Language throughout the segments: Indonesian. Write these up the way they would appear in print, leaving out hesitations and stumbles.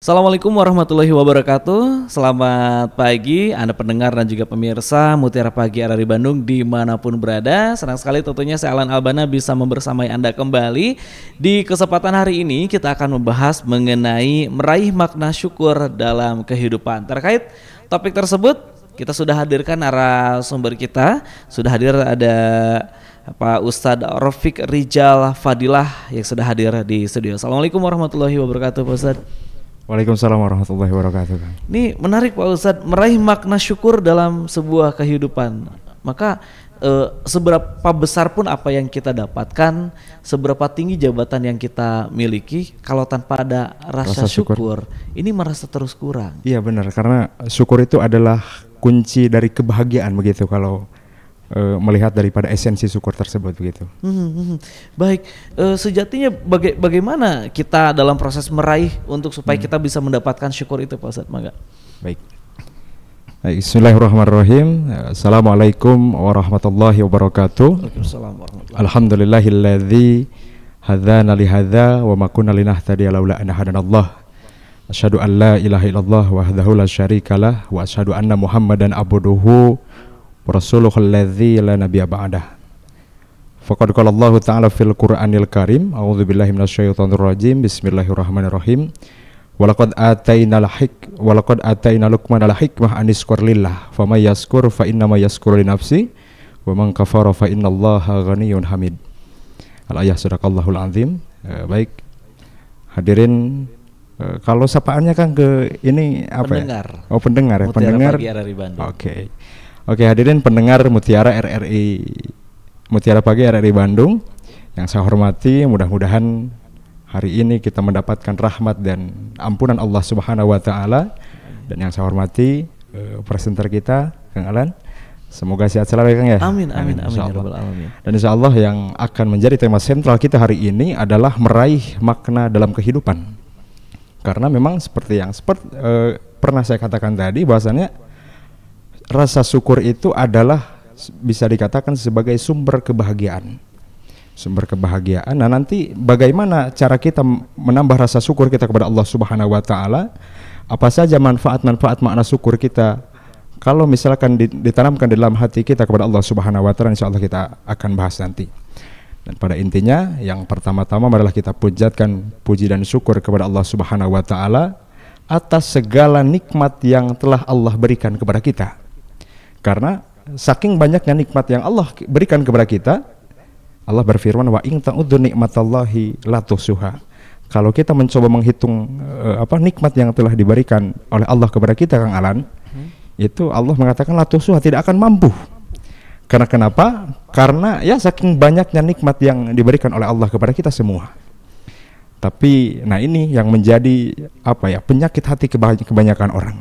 Assalamualaikum warahmatullahi wabarakatuh. Selamat pagi Anda pendengar dan juga pemirsa Mutiara Pagi RRI Bandung dimanapun berada. Senang sekali tentunya saya Alan Albana bisa membersamai Anda kembali. Di kesempatan hari ini kita akan membahas mengenai meraih makna syukur dalam kehidupan. Terkait topik tersebut kita sudah hadirkan narasumber kita. Sudah hadir ada Pak Ustadz Rafiq Rijal Fadilah yang sudah hadir di studio. Assalamualaikum warahmatullahi wabarakatuh Pak Ustadz. Waalaikumsalam warahmatullahi wabarakatuh. Ini menarik Pak Ustadz, meraih makna syukur dalam sebuah kehidupan. Maka seberapa besar pun apa yang kita dapatkan, seberapa tinggi jabatan yang kita miliki, kalau tanpa ada rasa syukur, ini merasa terus kurang. Iya benar, karena syukur itu adalah kunci dari kebahagiaan begitu kalau melihat daripada esensi syukur tersebut begitu. Baik, sejatinya bagaimana kita dalam proses meraih untuk supaya kita bisa mendapatkan syukur itu Pak Ustadz? Mangga. Baik. Bismillahirrahmanirrahim. Assalamualaikum warahmatullahi wabarakatuh. Waalaikumsalam warahmatullahi wabarakatuh. Alhamdulillahilladzi hadzana li hadza wa ma kunna linahtadiya laula an hadanallah. Asyhadu an la ilaha illallah wahdahu la syarikalah wa asyhadu anna Muhammadan abduhu Rasulullahul ladzi la nabiyya ba'dah. Faqad qala Allah ta'ala fil Qur'anil Karim, a'udzubillahi minasyaitonir rajim. Bismillahirrahmanirrahim. Walaqad ataina Luqmanal hikmah anishkur lillah, famay yashkur fa innama yashkuru li nafsi, wa man kafara fa innallaha ghaniyyun hamid. Al-ayah sadaqallahul azim. Baik. Hadirin, kalau sapaannya kan ke ini apa pendengar. Ya? Oh, pendengar ya, pendengar. Oke, hadirin pendengar Mutiara Pagi RRI Bandung yang saya hormati, mudah-mudahan hari ini kita mendapatkan rahmat dan ampunan Allah Subhanahu wa taala. Dan yang saya hormati presenter kita Kang Alan, semoga sehat selalu Kang ya. Amin ya rabbal alamin. Dan insyaallah yang akan menjadi tema sentral kita hari ini adalah meraih makna dalam kehidupan. Karena memang seperti pernah saya katakan tadi, bahwasannya rasa syukur itu adalah bisa dikatakan sebagai sumber kebahagiaan. Nah, nanti bagaimana cara kita menambah rasa syukur kita kepada Allah Subhanahu wa taala? Apa saja manfaat-manfaat makna syukur kita kalau misalkan ditanamkan di dalam hati kita kepada Allah Subhanahu wa taala, insyaallah kita akan bahas nanti. Dan pada intinya yang pertama-tama adalah kita pujikan puji dan syukur kepada Allah Subhanahu wa taala atas segala nikmat yang telah Allah berikan kepada kita. Karena saking banyaknya nikmat yang Allah berikan kepada kita, Allah berfirman, wa in ta'udzu nikmatallahi la tuhsuha. Kalau kita mencoba menghitung nikmat yang telah diberikan oleh Allah kepada kita Kang Alan, itu Allah mengatakan la tuhsuha, tidak akan mampu. Karena kenapa? Karena ya saking banyaknya nikmat yang diberikan oleh Allah kepada kita semua. Tapi nah ini yang menjadi penyakit hati kebanyakan orang.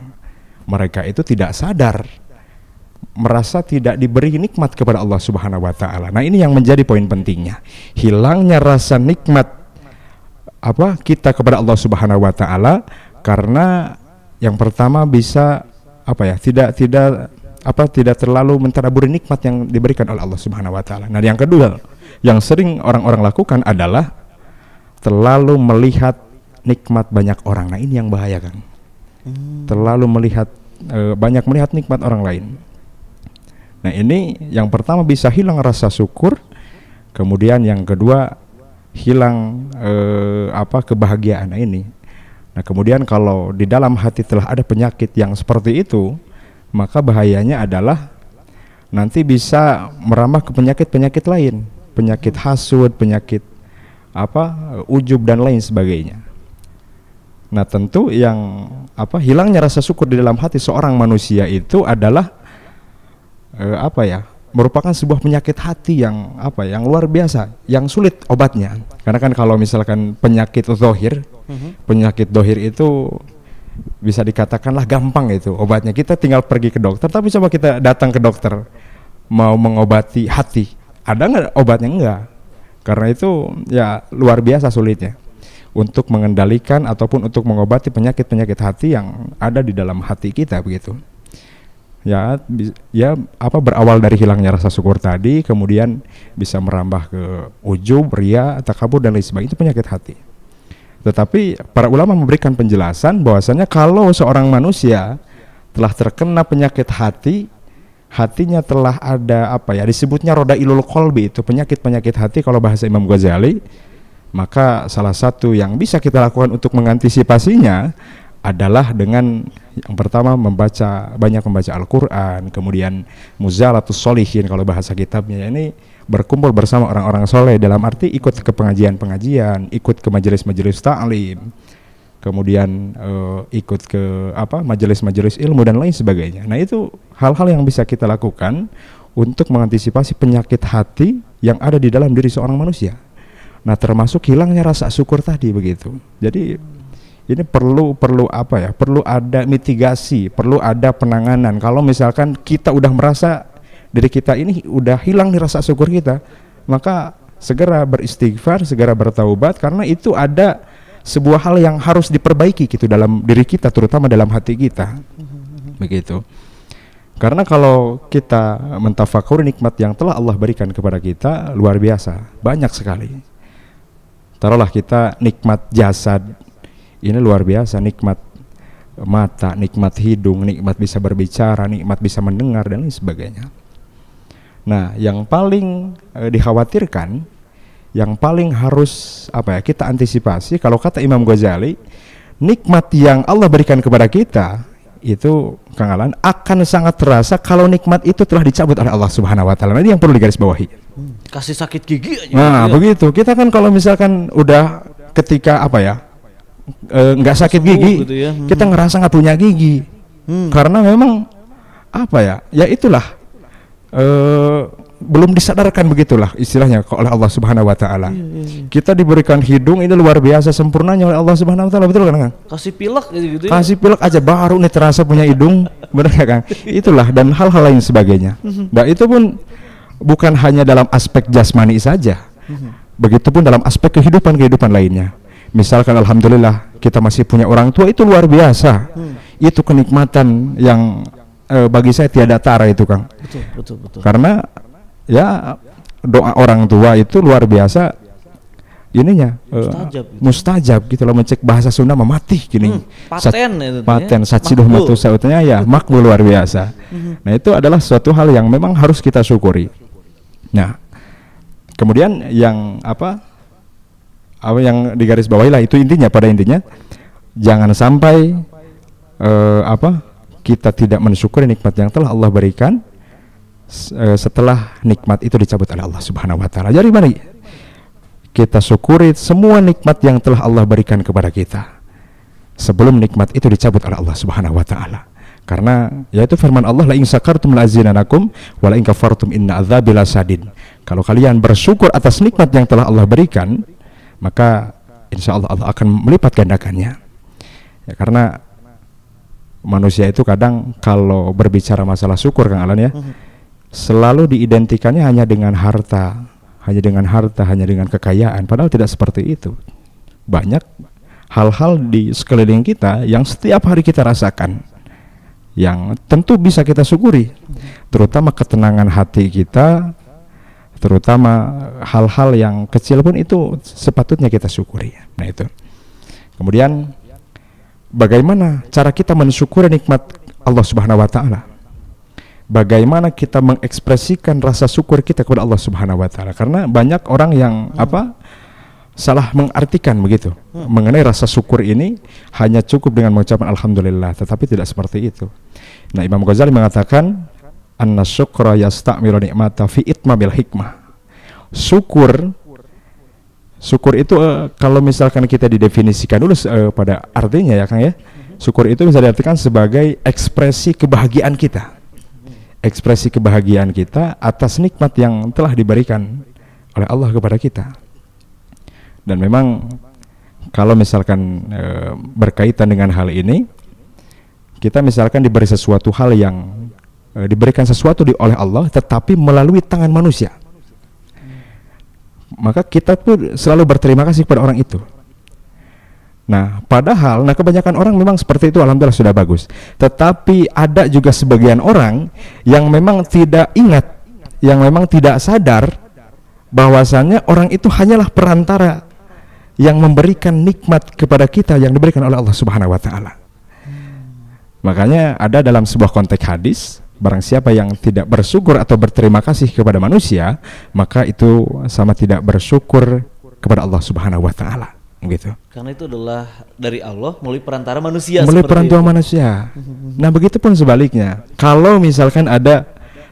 Mereka itu tidak sadar, merasa tidak diberi nikmat kepada Allah Subhanahu wa taala. Nah, ini yang menjadi poin pentingnya. Hilangnya rasa nikmat kita kepada Allah Subhanahu wa taala karena yang pertama bisa tidak terlalu mentadaburi nikmat yang diberikan oleh Allah Subhanahu wa taala. Nah, yang kedua yang sering orang-orang lakukan adalah terlalu melihat nikmat banyak orang. Nah, ini yang bahaya kan. Terlalu banyak melihat nikmat orang lain. Nah, ini yang pertama bisa hilang rasa syukur, kemudian yang kedua hilang kebahagiaan. Nah, ini. Nah, kemudian kalau di dalam hati telah ada penyakit yang seperti itu, maka bahayanya adalah nanti bisa merambah ke penyakit-penyakit lain, penyakit hasud, penyakit ujub dan lain sebagainya. Nah, tentu yang hilangnya rasa syukur di dalam hati seorang manusia itu adalah merupakan sebuah penyakit hati yang luar biasa, yang sulit obatnya. Karena kan kalau misalkan penyakit dohir itu bisa dikatakanlah gampang itu obatnya. Kita tinggal pergi ke dokter, tapi coba kita datang ke dokter mau mengobati hati, ada nggak obatnya? Enggak. Karena itu ya luar biasa sulitnya untuk mengendalikan ataupun untuk mengobati penyakit-penyakit hati yang ada di dalam hati kita begitu. Berawal dari hilangnya rasa syukur tadi, kemudian bisa merambah ke ujub, ria, takabur dan lain sebagainya, itu penyakit hati. Tetapi para ulama memberikan penjelasan bahwasanya kalau seorang manusia telah terkena penyakit hati, hatinya telah ada apa ya, disebutnya roda ilul qalbi, itu penyakit-penyakit hati kalau bahasa Imam Ghazali, maka salah satu yang bisa kita lakukan untuk mengantisipasinya adalah dengan yang pertama banyak membaca Al-Quran, kemudian muzalatus sholihin kalau bahasa kitabnya, ini berkumpul bersama orang-orang soleh, dalam arti ikut ke pengajian-pengajian, ikut ke majelis-majelis ta'lim, kemudian ikut ke majelis-majelis ilmu dan lain sebagainya. Nah, itu hal-hal yang bisa kita lakukan untuk mengantisipasi penyakit hati yang ada di dalam diri seorang manusia. Nah, termasuk hilangnya rasa syukur tadi begitu. Jadi ini perlu ada mitigasi, perlu ada penanganan. Kalau misalkan kita udah merasa diri kita ini udah hilang nih rasa syukur kita, maka segera beristighfar, segera bertaubat, karena itu ada sebuah hal yang harus diperbaiki gitu dalam diri kita, terutama dalam hati kita. Begitu. Karena kalau kita mentafakuri nikmat yang telah Allah berikan kepada kita, luar biasa, banyak sekali. Taruhlah kita nikmat jasad, ini luar biasa, nikmat mata, nikmat hidung, nikmat bisa berbicara, nikmat bisa mendengar dan lain sebagainya. Nah, yang paling dikhawatirkan, yang paling harus kita antisipasi, kalau kata Imam Ghazali, nikmat yang Allah berikan kepada kita itu, Kang Alan, akan sangat terasa kalau nikmat itu telah dicabut oleh Allah Subhanahu wa taala. Nah, ini yang perlu digarisbawahi. Kasih sakit gigi aja. Nah, begitu. Kita kan kalau misalkan udah ketika nggak sakit gigi, gitu ya. Kita ngerasa nggak punya gigi, karena memang ya itulah belum disadarkan, begitulah istilahnya oleh Allah Subhanahu wa taala. Kita diberikan hidung, ini luar biasa sempurnanya oleh Allah Subhanahu wa taala, betul kan, Kang? Kasih pilek gitu ya. Kasih pilek aja baru nih terasa punya hidung, benar ya, Kang? Itulah, dan hal-hal lain sebagainya. Dan itu pun bukan hanya dalam aspek jasmani saja. Begitupun dalam aspek kehidupan lainnya. Misalkan alhamdulillah kita masih punya orang tua, itu luar biasa. Itu kenikmatan yang bagi saya tiada tara itu, Kang. Betul. Karena ya doa orang tua itu luar biasa ininya, mustajab gitu loh, mencek bahasa Sunda memati gini. Paten satsiduh matu sautnya ya makbul, luar biasa. Nah, itu adalah suatu hal yang memang harus kita syukuri. Nah, kemudian yang yang digarisbawahi lah, itu intinya, pada intinya jangan sampai kita tidak mensyukuri nikmat yang telah Allah berikan setelah nikmat itu dicabut oleh Allah Subhanahu wa taala. Jadi mari kita syukuri semua nikmat yang telah Allah berikan kepada kita sebelum nikmat itu dicabut oleh Allah Subhanahu wa taala. Karena yaitu firman Allah, la in syakartum la azinanakum wa la in kafartum inna adzabi lasadid. Kalau kalian bersyukur atas nikmat yang telah Allah berikan, maka insya Allah Allah akan melipat gandakannya. Ya, karena manusia itu kadang kalau berbicara masalah syukur, Kang Alan, ya, selalu diidentikannya hanya dengan harta, hanya dengan kekayaan. Padahal tidak seperti itu. Banyak hal-hal di sekeliling kita yang setiap hari kita rasakan, yang tentu bisa kita syukuri, terutama ketenangan hati kita, terutama hal-hal yang kecil pun itu sepatutnya kita syukuri. Nah, itu. Kemudian bagaimana cara kita mensyukuri nikmat Allah Subhanahu wa taala? Bagaimana kita mengekspresikan rasa syukur kita kepada Allah Subhanahu wa taala? Karena banyak orang yang salah mengartikan begitu mengenai rasa syukur ini, hanya cukup dengan mengucapkan alhamdulillah, tetapi tidak seperti itu. Nah, Imam Ghazali mengatakan anna syukra yasta'milu ni'mata fi itmabil hikmah. Syukur itu kalau misalkan kita didefinisikan dulu pada artinya, ya Kang, ya, syukur itu bisa diartikan sebagai ekspresi kebahagiaan kita. Ekspresi kebahagiaan kita atas nikmat yang telah diberikan oleh Allah kepada kita. Dan memang kalau misalkan berkaitan dengan hal ini, kita misalkan diberi sesuatu hal yang diberikan sesuatu oleh Allah tetapi melalui tangan manusia, maka kita pun selalu berterima kasih kepada orang itu. Nah, padahal kebanyakan orang memang seperti itu, alhamdulillah sudah bagus. Tetapi ada juga sebagian orang yang memang tidak ingat, yang memang tidak sadar bahwasannya orang itu hanyalah perantara yang memberikan nikmat kepada kita yang diberikan oleh Allah Subhanahu wa taala. Makanya ada dalam sebuah konteks hadis, barang siapa yang tidak bersyukur atau berterima kasih kepada manusia, maka itu sama tidak bersyukur kepada Allah Subhanahu wa taala, gitu. Karena itu adalah dari Allah melalui perantara manusia. Melalui perantara manusia. Nah, begitupun sebaliknya. Kalau misalkan ada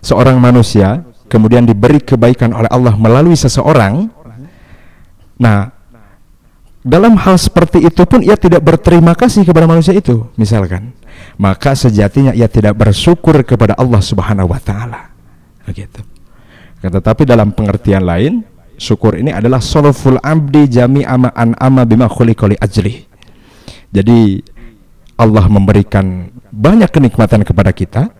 seorang manusia kemudian diberi kebaikan oleh Allah melalui seseorang, nah, dalam hal seperti itu pun ia tidak berterima kasih kepada manusia itu, misalkan, maka sejatinya ia tidak bersyukur kepada Allah Subhanahu wa taala. Begitu. Tetapi dalam pengertian lain, syukur ini adalah soloful abdi jami'a ma an'ama bima khuliqa li ajli. Jadi Allah memberikan banyak kenikmatan kepada kita.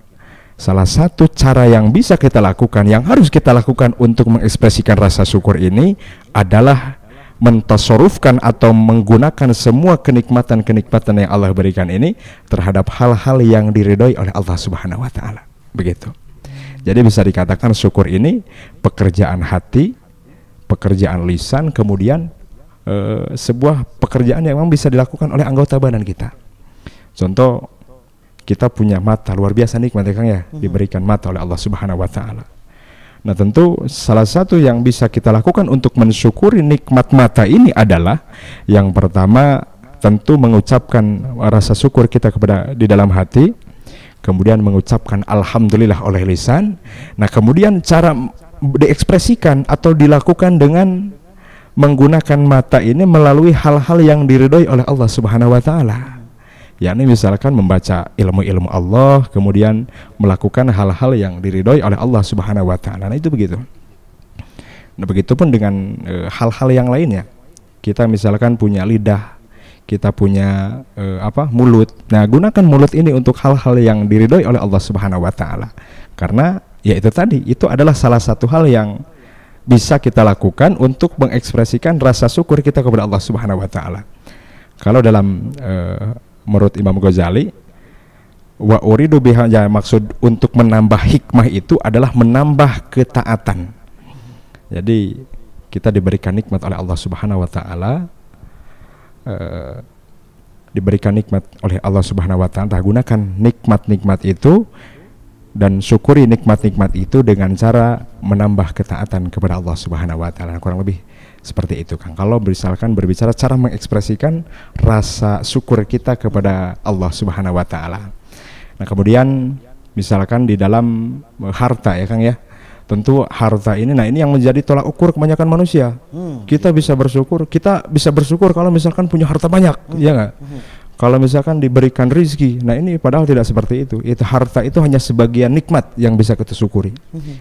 Salah satu cara yang bisa kita lakukan, yang harus kita lakukan untuk mengekspresikan rasa syukur ini adalah mentasarufkan atau menggunakan semua kenikmatan-kenikmatan yang Allah berikan ini terhadap hal-hal yang diridhoi oleh Allah Subhanahu wa taala. Begitu. Jadi bisa dikatakan syukur ini pekerjaan hati, pekerjaan lisan, kemudian sebuah pekerjaan yang memang bisa dilakukan oleh anggota badan kita. Contoh, kita punya mata, luar biasa nikmat ya Kang ya, diberikan mata oleh Allah Subhanahu wa taala. Nah, tentu salah satu yang bisa kita lakukan untuk mensyukuri nikmat mata ini adalah yang pertama tentu mengucapkan rasa syukur kita kepada di dalam hati, kemudian mengucapkan alhamdulillah oleh lisan. Nah, kemudian cara diekspresikan atau dilakukan dengan menggunakan mata ini melalui hal-hal yang diridhoi oleh Allah Subhanahu wa taala. Yakni misalkan membaca ilmu-ilmu Allah, kemudian melakukan hal-hal yang diridhoi oleh Allah Subhanahu wa taala. Nah, itu begitu. Nah, begitupun dengan hal-hal yang lainnya. Kita misalkan punya lidah, kita punya mulut. Nah, gunakan mulut ini untuk hal-hal yang diridhoi oleh Allah Subhanahu wa taala. Karena ya itu tadi, itu adalah salah satu hal yang bisa kita lakukan untuk mengekspresikan rasa syukur kita kepada Allah Subhanahu wa taala. Kalau dalam menurut Imam Ghazali, wa uridu biha, ya, maksud untuk menambah hikmah itu adalah menambah ketaatan. Jadi kita diberikan nikmat oleh Allah Subhanahu wa taala, diberikan nikmat oleh Allah Subhanahu wa taala, gunakan nikmat-nikmat itu dan syukuri nikmat-nikmat itu dengan cara menambah ketaatan kepada Allah Subhanahu wa taala. Kurang lebih seperti itu Kang. Kalau misalkan berbicara cara mengekspresikan rasa syukur kita kepada Allah Subhanahu wa taala. Nah, kemudian misalkan di dalam harta ya Kang ya. Tentu harta ini, nah ini yang menjadi tolak ukur kebanyakan manusia. Kita bisa bersyukur kalau misalkan punya harta banyak, ya enggak? Kalau misalkan diberikan rezeki, nah ini padahal tidak seperti itu. Itu harta itu hanya sebagian nikmat yang bisa kita syukuri.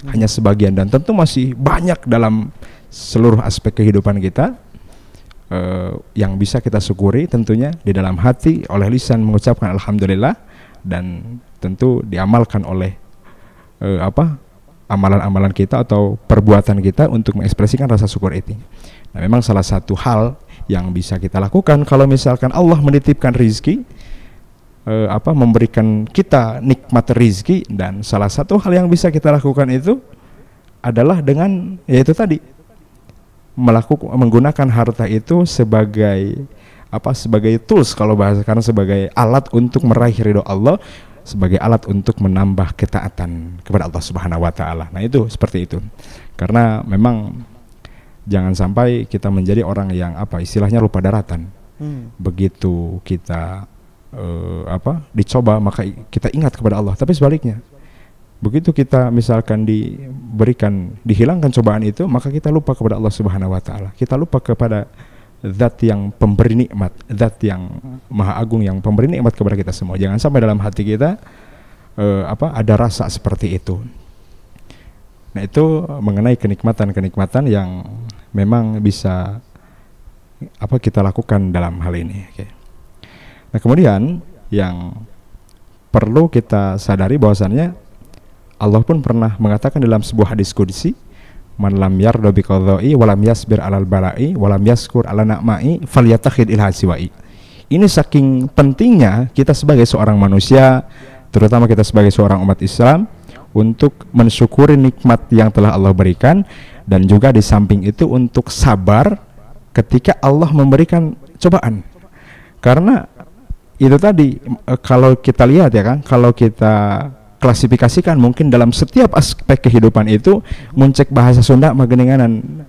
Hanya sebagian, dan tentu masih banyak dalam seluruh aspek kehidupan kita yang bisa kita syukuri, tentunya di dalam hati oleh lisan mengucapkan alhamdulillah, dan tentu diamalkan oleh amalan-amalan kita atau perbuatan kita untuk mengekspresikan rasa syukur itu. Nah, memang salah satu hal yang bisa kita lakukan kalau misalkan Allah menitipkan rizki, memberikan kita nikmat rizki, dan salah satu hal yang bisa kita lakukan itu adalah dengan yaitu tadi menggunakan harta itu sebagai tools, kalau bahasakan sebagai alat untuk meraih ridho Allah, sebagai alat untuk menambah ketaatan kepada Allah Subhanahu wa taala. Nah, itu seperti itu. Karena memang jangan sampai kita menjadi orang yang istilahnya lupa daratan. Begitu kita dicoba maka kita ingat kepada Allah, tapi sebaliknya. Begitu kita misalkan dihilangkan cobaan itu, maka kita lupa kepada Allah Subhanahu wa taala. Kita lupa kepada Zat yang pemberi nikmat, Zat yang Maha Agung yang pemberi nikmat kepada kita semua. Jangan sampai dalam hati kita ada rasa seperti itu. Nah, itu mengenai kenikmatan-kenikmatan yang memang bisa kita lakukan dalam hal ini. Oke. Nah, kemudian yang perlu kita sadari bahwasannya Allah pun pernah mengatakan dalam sebuah hadis qudsi, man lam yarda bi qadha'i wa lam yasbir 'alal bala'i wa lam yaskur 'ala na'ma'i falyatakhid ilha siwa'i. Ini saking pentingnya kita sebagai seorang manusia, terutama kita sebagai seorang umat Islam, untuk mensyukuri nikmat yang telah Allah berikan, dan juga di samping itu untuk sabar ketika Allah memberikan cobaan. Karena itu tadi kalau kita lihat ya kan, kalau kita klasifikasikan mungkin dalam setiap aspek kehidupan itu muncek bahasa Sunda mageninganan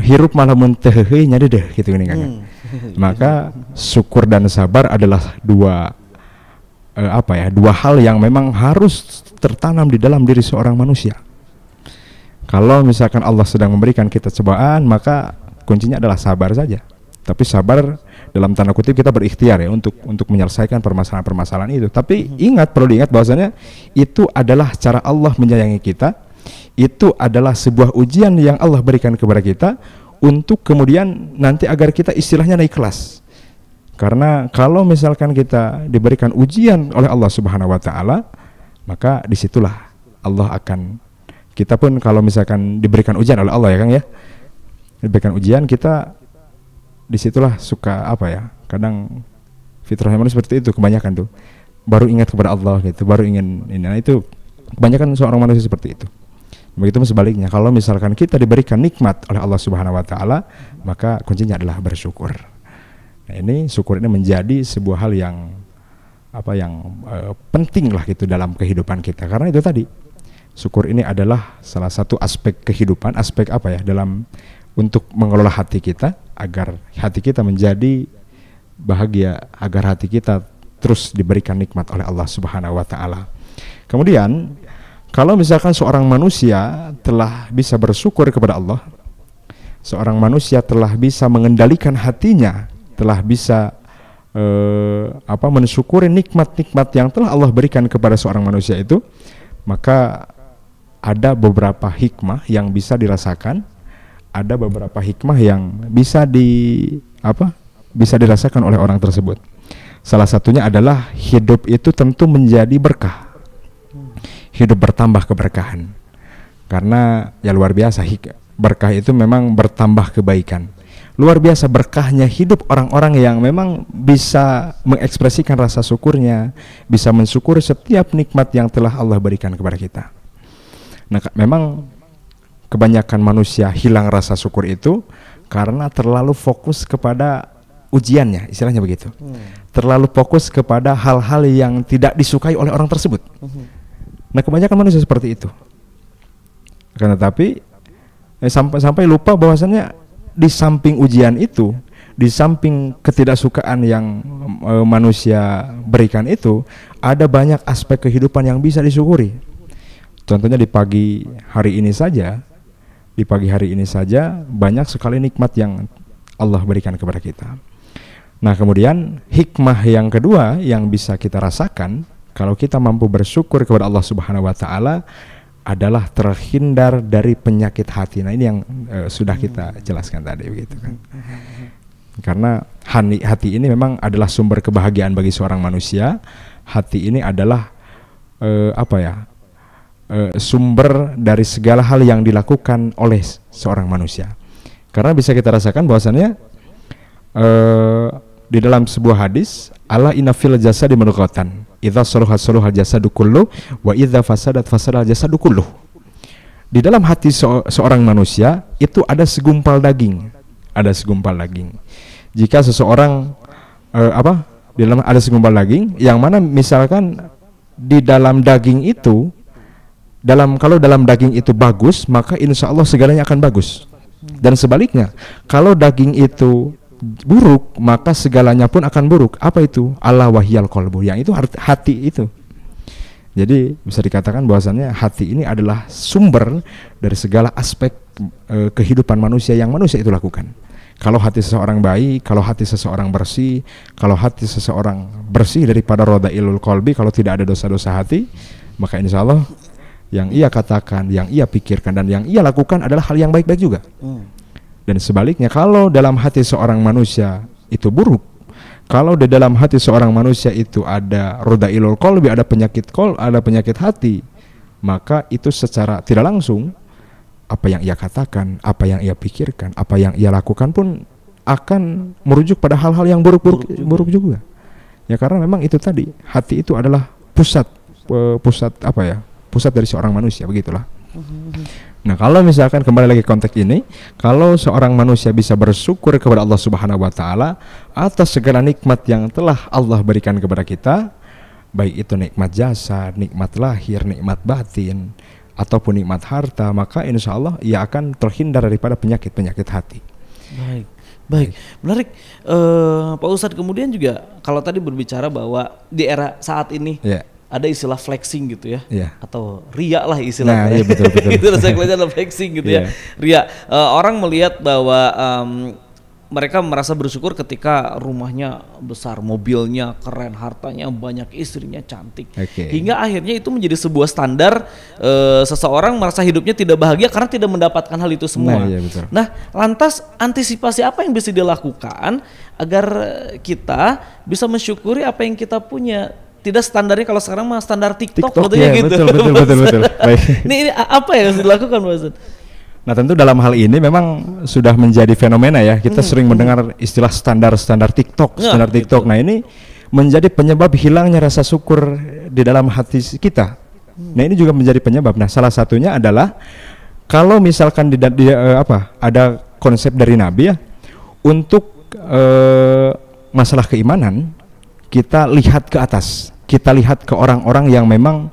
hirup malah mentehehe nya deh gitu gini kan. Maka syukur dan sabar adalah dua dua hal yang memang harus tertanam di dalam diri seorang manusia. Kalau misalkan Allah sedang memberikan kita cobaan, maka kuncinya adalah sabar saja. Tapi sabar dalam tanda kutip kita berikhtiar ya untuk menyelesaikan permasalahan-permasalahan itu. Tapi perlu diingat bahwasanya itu adalah cara Allah menyayangi kita. Itu adalah sebuah ujian yang Allah berikan kepada kita untuk kemudian nanti agar kita istilahnya naik kelas. Karena kalau misalkan kita diberikan ujian oleh Allah Subhanahu wa taala, maka disitulah Allah akan, kita pun kalau misalkan diberikan ujian oleh Allah ya Kang ya, diberikan ujian, kita disitulah suka kadang fitrahnya manusia seperti itu kebanyakan tuh, baru ingat kepada Allah gitu, baru ingin ini. Nah itu kebanyakan seorang manusia seperti itu. Begitu sebaliknya, kalau misalkan kita diberikan nikmat oleh Allah Subhanahu wa taala, maka kuncinya adalah bersyukur. Nah, ini syukur ini menjadi sebuah hal yang penting lah gitu dalam kehidupan kita. Karena itu tadi, syukur ini adalah salah satu aspek kehidupan, aspek dalam untuk mengelola hati kita agar hati kita menjadi bahagia, agar hati kita terus diberikan nikmat oleh Allah Subhanahu wa taala. Kemudian kalau misalkan seorang manusia telah bisa bersyukur kepada Allah, seorang manusia telah bisa mengendalikan hatinya, telah bisa mensyukuri nikmat-nikmat yang telah Allah berikan kepada seorang manusia itu, maka ada beberapa hikmah yang bisa dirasakan, ada beberapa hikmah yang bisa bisa dirasakan oleh orang tersebut. Salah satunya adalah hidup itu tentu menjadi berkah. Hidup bertambah keberkahan. Karena ya luar biasa, berkah itu memang bertambah kebaikan. Luar biasa berkahnya hidup orang-orang yang memang bisa mengekspresikan rasa syukurnya, bisa mensyukuri setiap nikmat yang telah Allah berikan kepada kita. Nah, memang kebanyakan manusia hilang rasa syukur itu karena terlalu fokus kepada ujiannya, istilahnya begitu. Terlalu fokus kepada hal-hal yang tidak disukai oleh orang tersebut. Nah, kebanyakan manusia seperti itu. Karena tapi sampai lupa bahwasannya di samping ujian itu, di samping ketidaksukaan yang manusia berikan itu, ada banyak aspek kehidupan yang bisa disyukuri. Contohnya di pagi hari ini saja banyak sekali nikmat yang Allah berikan kepada kita. Nah, kemudian hikmah yang kedua yang bisa kita rasakan kalau kita mampu bersyukur kepada Allah Subhanahu wa taala adalah terhindar dari penyakit hati. Nah, ini yang sudah kita jelaskan tadi begitu kan. Karena hati ini memang adalah sumber kebahagiaan bagi seorang manusia. Hati ini adalah sumber dari segala hal yang dilakukan oleh seorang manusia. Karena bisa kita rasakan bahwasannya di dalam sebuah hadis, ala inna fil jasadi mudghatan idza salaha salaha jasadu kullu wa idza fasadat fasada jasadu kullu. Di dalam hati seorang manusia itu ada segumpal daging. Jika seseorang di dalam ada segumpal daging yang mana misalkan di dalam daging itu kalau dalam daging itu bagus, maka insya Allah segalanya akan bagus. Dan sebaliknya, kalau daging itu buruk, maka segalanya pun akan buruk. Apa itu? Ala wahyal qalbu, yang itu hati itu. Jadi bisa dikatakan bahwasannya hati ini adalah sumber dari segala aspek kehidupan manusia yang manusia itu lakukan. Kalau hati seseorang baik, kalau hati seseorang bersih, kalau hati seseorang bersih daripada rodailul qalbi, kalau tidak ada dosa-dosa hati, maka insya Allah yang ia katakan, yang ia pikirkan, dan yang ia lakukan adalah hal yang baik-baik juga. Dan sebaliknya, kalau dalam hati seorang manusia itu buruk, kalau di dalam hati seorang manusia itu ada rodailul qalbi, ada penyakit hati, maka itu secara tidak langsung apa yang ia katakan, apa yang ia pikirkan, apa yang ia lakukan pun akan merujuk pada hal-hal yang buruk juga. Ya, karena memang itu tadi, hati itu adalah pusat dari seorang manusia, begitulah. Nah, kalau misalkan kembali lagi konteks ini, kalau seorang manusia bisa bersyukur kepada Allah Subhanahu wa taala atas segala nikmat yang telah Allah berikan kepada kita, baik itu nikmat jasad, nikmat lahir, nikmat batin, ataupun nikmat harta, maka insya Allah ia akan terhindar daripada penyakit-penyakit hati. Baik, baik, menarik. Pak Ustadz, kemudian juga kalau tadi berbicara bahwa di era saat ini ada istilah flexing gitu ya, atau ria lah istilahnya. Nah, iya betul. Itu saya kelihatan flexing gitu ya, ria. Orang melihat bahwa mereka merasa bersyukur ketika rumahnya besar, mobilnya keren, hartanya banyak, istrinya cantik. Hingga akhirnya itu menjadi sebuah standar seseorang merasa hidupnya tidak bahagia karena tidak mendapatkan hal itu semua. Nah, lantas antisipasi apa yang bisa dilakukan agar kita bisa mensyukuri apa yang kita punya? Tidak standarnya kalau sekarang mah standar TikTok ya, gitu. Betul. Ini apa yang harus dilakukan, Pak Ustadz? Nah, tentu dalam hal ini memang sudah menjadi fenomena ya. Kita sering mendengar istilah standar TikTok, standar TikTok. Nah, ini menjadi penyebab hilangnya rasa syukur di dalam hati kita. Nah, ini juga menjadi penyebab. Nah, salah satunya adalah kalau misalkan ada konsep dari Nabi ya, untuk masalah keimanan, kita lihat ke atas, kita lihat ke orang-orang yang memang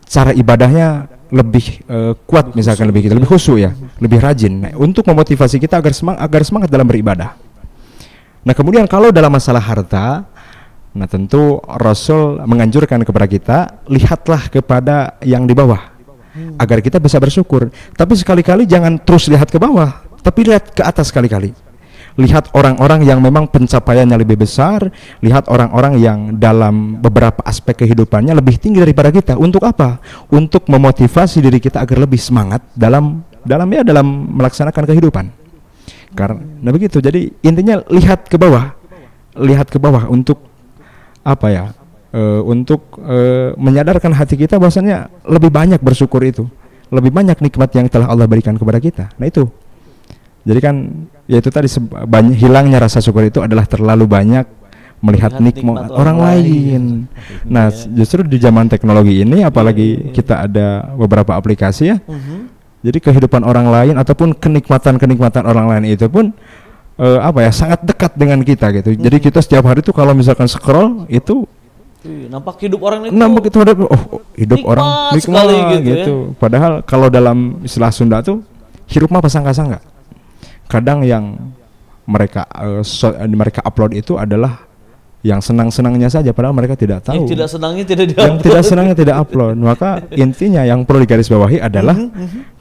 cara ibadahnya lebih kuat, misalkan lebih khusyuk ya, lebih rajin. Nah, untuk memotivasi kita agar semangat dalam beribadah. Nah, kemudian kalau dalam masalah harta, nah tentu Rasul menganjurkan kepada kita, lihatlah kepada yang di bawah agar kita bisa bersyukur. Tapi sekali-kali jangan terus lihat ke bawah, tapi lihat ke atas sekali-kali. Lihat orang-orang yang memang pencapaiannya lebih besar, lihat orang-orang yang dalam beberapa aspek kehidupannya lebih tinggi daripada kita. Untuk apa? Untuk memotivasi diri kita agar lebih semangat dalam melaksanakan kehidupan. Karena begitu. Jadi intinya lihat ke bawah untuk apa ya? Untuk menyadarkan hati kita bahwasanya lebih banyak bersyukur itu, lebih banyak nikmat yang telah Allah berikan kepada kita. Nah, itu. Jadi kan ya itu tadi, hilangnya rasa syukur itu adalah terlalu banyak melihat nikmat orang lain. Nah, justru di zaman teknologi ini, apalagi kita ada beberapa aplikasi ya, jadi kehidupan orang lain ataupun kenikmatan orang lain itu pun sangat dekat dengan kita gitu. Jadi kita setiap hari tuh kalau misalkan scroll itu nampak hidup orang itu, hidup orang nikmat gitu. Padahal kalau dalam istilah Sunda tuh hirup mah pasangka-sangka. Kadang yang mereka upload itu adalah yang senang-senangnya saja, padahal mereka tidak tahu. Yang tidak senangnya tidak upload. Maka intinya yang perlu digarisbawahi adalah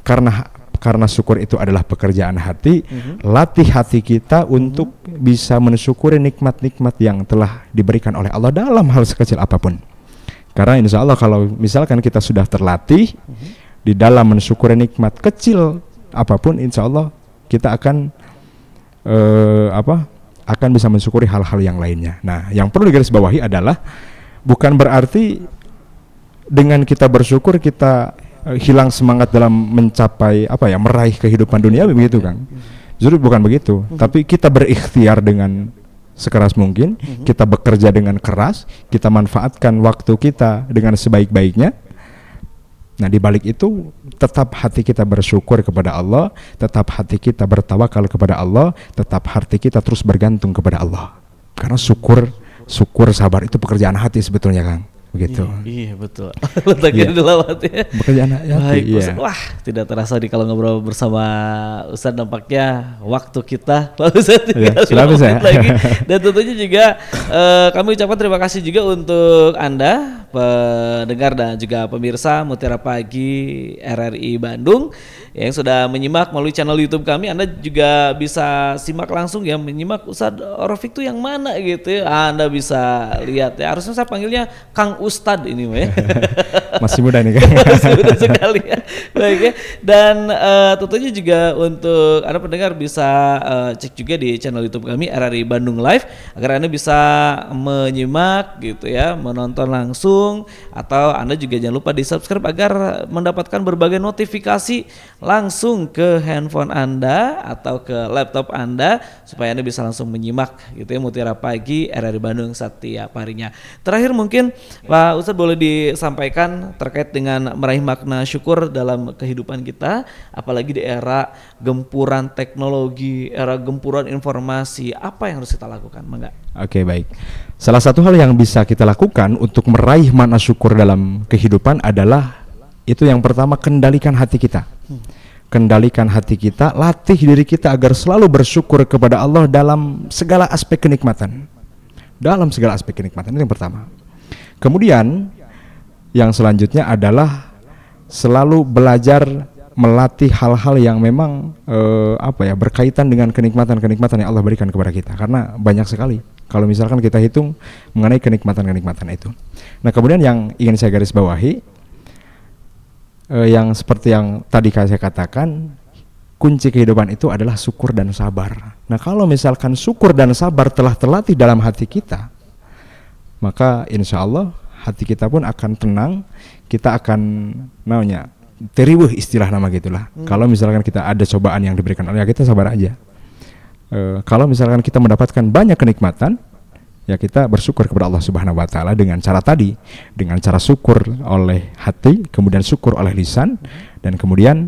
karena syukur itu adalah pekerjaan hati, latih hati kita untuk bisa mensyukuri nikmat-nikmat yang telah diberikan oleh Allah dalam hal sekecil apapun. Karena insya Allah kalau misalkan kita sudah terlatih di dalam mensyukuri nikmat kecil apapun, insya Allah kita akan akan bisa mensyukuri hal-hal yang lainnya. Nah, yang perlu digarisbawahi adalah bukan berarti dengan kita bersyukur kita hilang semangat dalam mencapai meraih kehidupan dunia, begitu kan? Justru bukan begitu. Tapi kita berikhtiar dengan sekeras mungkin, kita bekerja dengan keras, kita manfaatkan waktu kita dengan sebaik-baiknya. Nah, di balik itu tetap hati kita bersyukur kepada Allah, tetap hati kita bertawakal kepada Allah, tetap hati kita terus bergantung kepada Allah. Karena syukur sabar itu pekerjaan hati sebetulnya, Kang. Begitu. Iya betul. Letaknya dalam hati. Pekerjaan hati. Baik, iya. Wah, tidak terasa kalau ngobrol bersama Ustadz, nampaknya waktu kita Pak Ustadz tinggal 5 menit lagi. Dan tentunya juga kami ucapkan terima kasih juga untuk Anda pendengar dan juga pemirsa Mutiara Pagi RRI Bandung yang sudah menyimak melalui channel YouTube kami. Anda juga bisa simak langsung ya, menyimak Ustadz Rafiq itu yang mana gitu ya. Anda bisa lihat ya. Harusnya saya panggilnya Kang Ustadz ini ya. Masih muda nih kan. Masih muda sekali ya. Baik ya. Dan tentunya juga untuk Anda pendengar bisa cek juga di channel YouTube kami RRI Bandung Live agar Anda bisa menyimak gitu ya, menonton langsung, atau Anda juga jangan lupa di-subscribe agar mendapatkan berbagai notifikasi langsung ke handphone Anda atau ke laptop Anda supaya Anda bisa langsung menyimak gitu ya Mutiara Pagi RRI Bandung setiap harinya. Terakhir mungkin Pak Ustadz, boleh disampaikan terkait dengan meraih makna syukur dalam kehidupan kita, apalagi di era gempuran teknologi, era gempuran informasi, apa yang harus kita lakukan? Mangga. Oke, baik. Salah satu hal yang bisa kita lakukan untuk meraih makna syukur dalam kehidupan adalah itu yang pertama, kendalikan hati kita. Kendalikan hati kita, latih diri kita agar selalu bersyukur kepada Allah dalam segala aspek kenikmatan. Dalam segala aspek kenikmatan, itu yang pertama. Kemudian yang selanjutnya adalah selalu belajar melatih hal-hal yang memang berkaitan dengan kenikmatan-kenikmatan yang Allah berikan kepada kita, karena banyak sekali kalau misalkan kita hitung mengenai kenikmatan-kenikmatan itu. Nah, kemudian yang ingin saya garis bawahi, yang seperti yang tadi saya katakan, kunci kehidupan itu adalah syukur dan sabar. Nah, kalau misalkan syukur dan sabar telah terlatih dalam hati kita, maka insya Allah hati kita pun akan tenang, kita akan teriweh, istilah nama gitulah. Kalau misalkan kita ada cobaan yang diberikan Allah, ya kita sabar aja. Kalau misalkan kita mendapatkan banyak kenikmatan, ya kita bersyukur kepada Allah Subhanahu wa taala dengan cara tadi, dengan cara syukur oleh hati, kemudian syukur oleh lisan, dan kemudian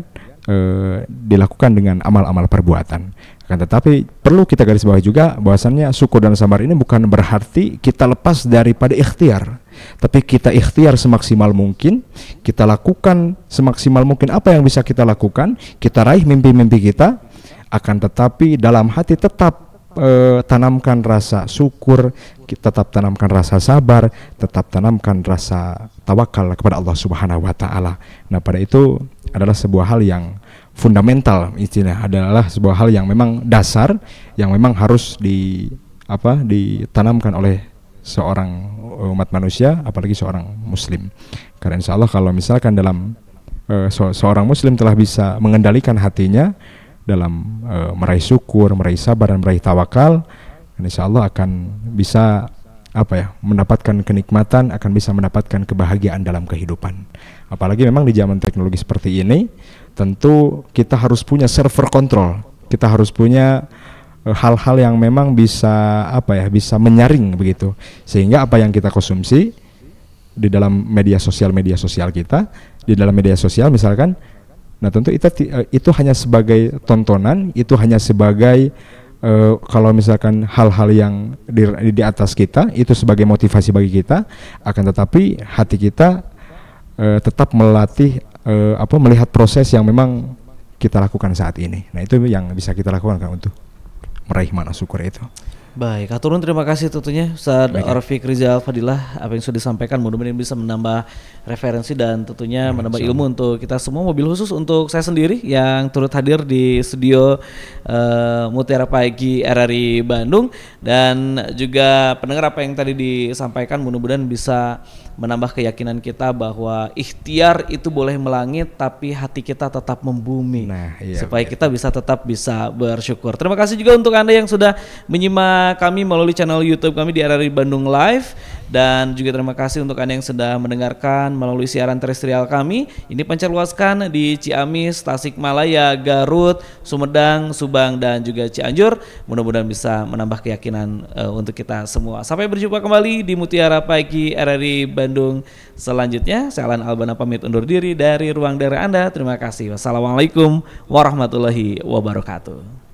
dilakukan dengan amal-amal perbuatan. Akan tetapi perlu kita garis bawahi juga bahwasannya syukur dan sabar ini bukan berarti kita lepas daripada ikhtiar, tapi kita ikhtiar semaksimal mungkin, kita lakukan semaksimal mungkin apa yang bisa kita lakukan, kita raih mimpi-mimpi kita. Akan tetapi dalam hati tetap tanamkan rasa syukur, tetap tanamkan rasa sabar, tetap tanamkan rasa tawakal kepada Allah Subhanahu wa taala. Nah, pada itu adalah sebuah hal yang fundamental, istilahnya adalah sebuah hal yang memang dasar, yang memang harus ditanamkan oleh seorang umat manusia, apalagi seorang muslim. Karena insya Allah kalau misalkan dalam seorang muslim telah bisa mengendalikan hatinya dalam meraih syukur, meraih sabar, dan meraih tawakal, insya Allah akan bisa mendapatkan kenikmatan, akan bisa mendapatkan kebahagiaan dalam kehidupan. Apalagi memang di zaman teknologi seperti ini, tentu kita harus punya server control, kita harus punya hal-hal yang memang bisa menyaring begitu, sehingga apa yang kita konsumsi di dalam media sosial kita, di dalam media sosial misalkan, nah tentu itu hanya sebagai tontonan, itu hanya sebagai kalau misalkan hal-hal yang di atas kita itu sebagai motivasi bagi kita, akan tetapi hati kita tetap melatih melihat proses yang memang kita lakukan saat ini. Nah, itu yang bisa kita lakukan untuk meraih makna syukur itu. Baik, aturun terima kasih tentunya Ustadz Rafiq Rizal Fadilah, apa yang sudah disampaikan mudah-mudahan bisa menambah referensi dan tentunya menambah ilmu untuk kita semua. Mobil khusus untuk saya sendiri yang turut hadir di studio Mutiara Pagi RRI Bandung, dan juga pendengar apa yang tadi disampaikan mudah-mudahan bisa menambah keyakinan kita bahwa ikhtiar itu boleh melangit tapi hati kita tetap membumi. Nah, iya, supaya kita tetap bisa bersyukur. Terima kasih juga untuk Anda yang sudah menyimak kami melalui channel YouTube kami di RRI Bandung Live, dan juga terima kasih untuk Anda yang sudah mendengarkan melalui siaran terestrial kami. Ini pancarluaskan di Ciamis, Tasikmalaya, Garut, Sumedang, Subang, dan juga Cianjur. Mudah-mudahan bisa menambah keyakinan untuk kita semua. Sampai berjumpa kembali di Mutiara Pagi RRI Bandung selanjutnya. Saya Alan Albana pamit undur diri dari ruang daerah Anda. Terima kasih. Wassalamualaikum warahmatullahi wabarakatuh.